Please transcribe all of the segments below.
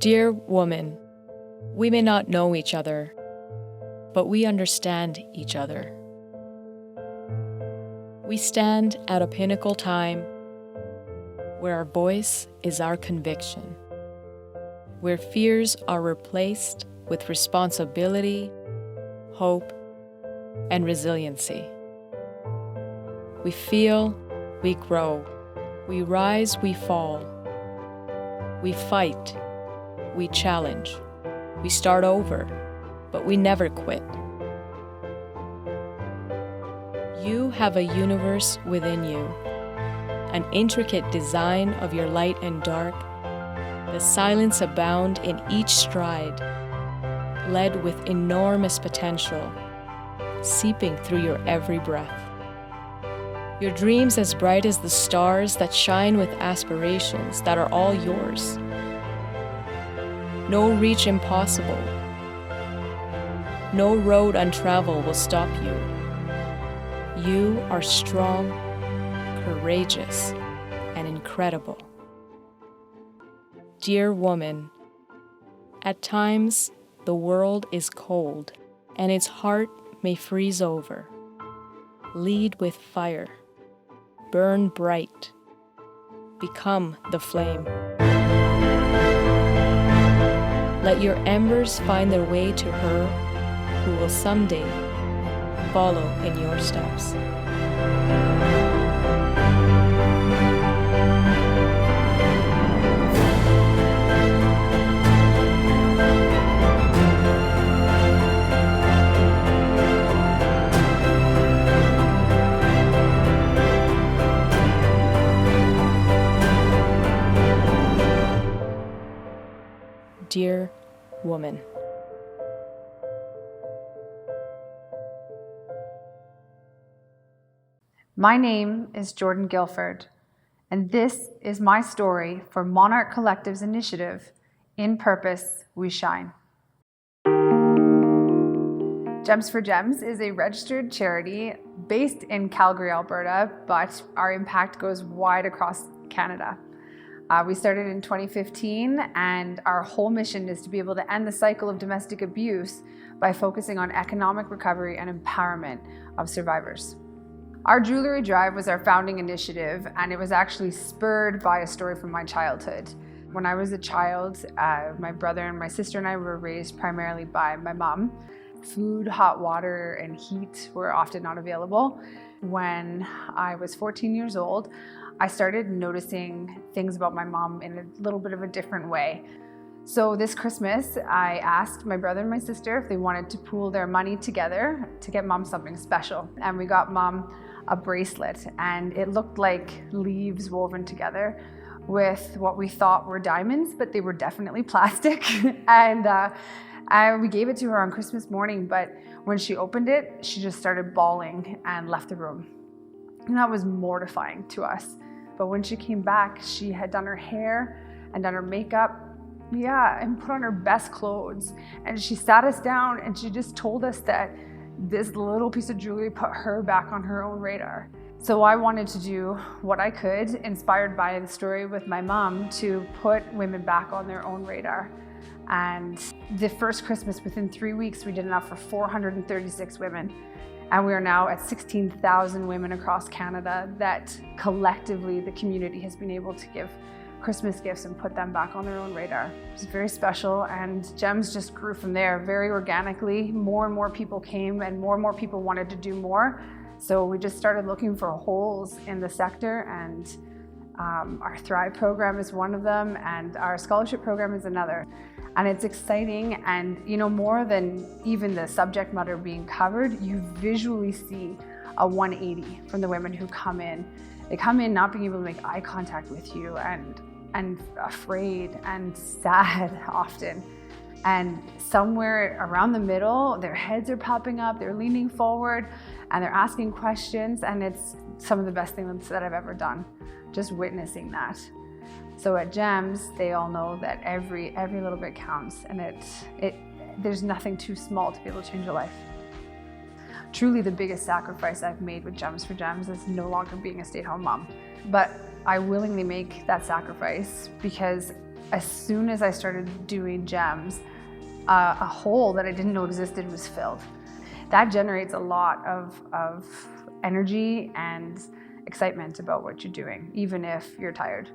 Dear woman, we may not know each other, but we understand each other. We stand at a pinnacle time where our voice is our conviction, where fears are replaced with responsibility, hope, and resiliency. We feel, we grow, we rise, we fall, we fight, we challenge, we start over, but we never quit. You have a universe within you, an intricate design of your light and dark, the silence abound in each stride, led with enormous potential, seeping through your every breath. Your dreams as bright as the stars that shine with aspirations that are all yours. No reach impossible. No road untraveled will stop you. You are strong, courageous, and incredible. Dear woman, at times the world is cold and its heart may freeze over. Lead with fire. Burn bright. Become the flame. Let your embers find their way to her who will someday follow in your steps. Dear woman. My name is Jordan Guildford, and this is my story for Monarch Collective's initiative, In Purpose We Shine. Gems for Gems is a registered charity based in Calgary, Alberta, but our impact goes wide across Canada. We started in 2015, and our whole mission is to be able to end the cycle of domestic abuse by focusing on economic recovery and empowerment of survivors. Our jewelry drive was our founding initiative, and it was actually spurred by a story from my childhood. When I was a child, my brother and my sister and I were raised primarily by my mom. Food, hot water, and heat were often not available. When I was 14 years old, I started noticing things about my mom in a little bit of a different way. So this Christmas, I asked my brother and my sister if they wanted to pool their money together to get mom something special. And we got mom a bracelet, and it looked like leaves woven together with what we thought were diamonds, but they were definitely plastic. And we gave it to her on Christmas morning, but when she opened it, she just started bawling and left the room. And that was mortifying to us. But when she came back, she had done her hair and done her makeup, and put on her best clothes. And she sat us down and she just told us that this little piece of jewelry put her back on her own radar. So I wanted to do what I could, inspired by the story with my mom, to put women back on their own radar. And the first Christmas, within 3 weeks, we did enough for 436 women. And we are now at 16,000 women across Canada that collectively the community has been able to give Christmas gifts and put them back on their own radar. It was very special, and Gems just grew from there very organically. More and more people came, and more people wanted to do more. So we just started looking for holes in the sector, and our Thrive program is one of them, and our scholarship program is another. And it's exciting, and more than even the subject matter being covered, you visually see a 180 from the women who come in. They come in not being able to make eye contact with you, and afraid and sad often. And somewhere around the middle, their heads are popping up, they're leaning forward, and they're asking questions, and it's some of the best things that I've ever done, just witnessing that. So at Gems, they all know that every little bit counts, and there's nothing too small to be able to change a life. Truly the biggest sacrifice I've made with Gems for Gems is no longer being a stay-at-home mom. But I willingly make that sacrifice because as soon as I started doing gems, a hole that I didn't know existed was filled. That generates a lot of energy and excitement about what you're doing, even if you're tired.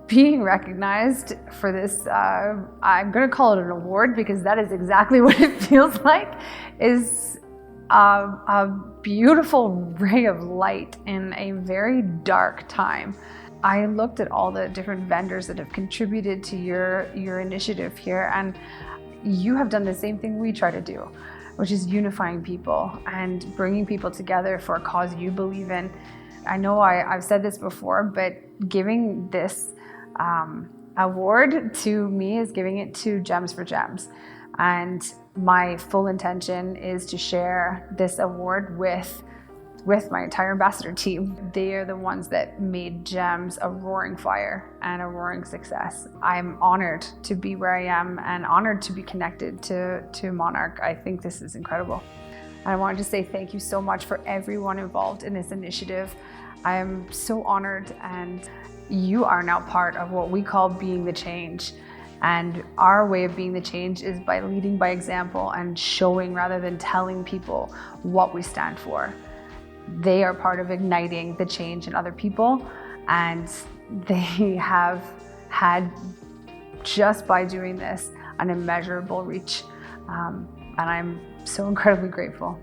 Being recognized for this, I'm going to call it an award because that is exactly what it feels like, is a beautiful ray of light in a very dark time. I looked at all the different vendors that have contributed to your initiative here, and you have done the same thing we try to do, which is unifying people and bringing people together for a cause you believe in. I know I've said this before, but giving this award to me is giving it to Gems for Gems. And my full intention is to share this award with my entire ambassador team. They are the ones that made Gems a roaring fire and a roaring success. I'm honored to be where I am and honored to be connected to Monarch. I think this is incredible. I wanted to say thank you so much for everyone involved in this initiative. I am so honored, and you are now part of what we call being the change. And our way of being the change is by leading by example and showing rather than telling people what we stand for. They are part of igniting the change in other people, and they have had, just by doing this, an immeasurable reach. And I'm so incredibly grateful.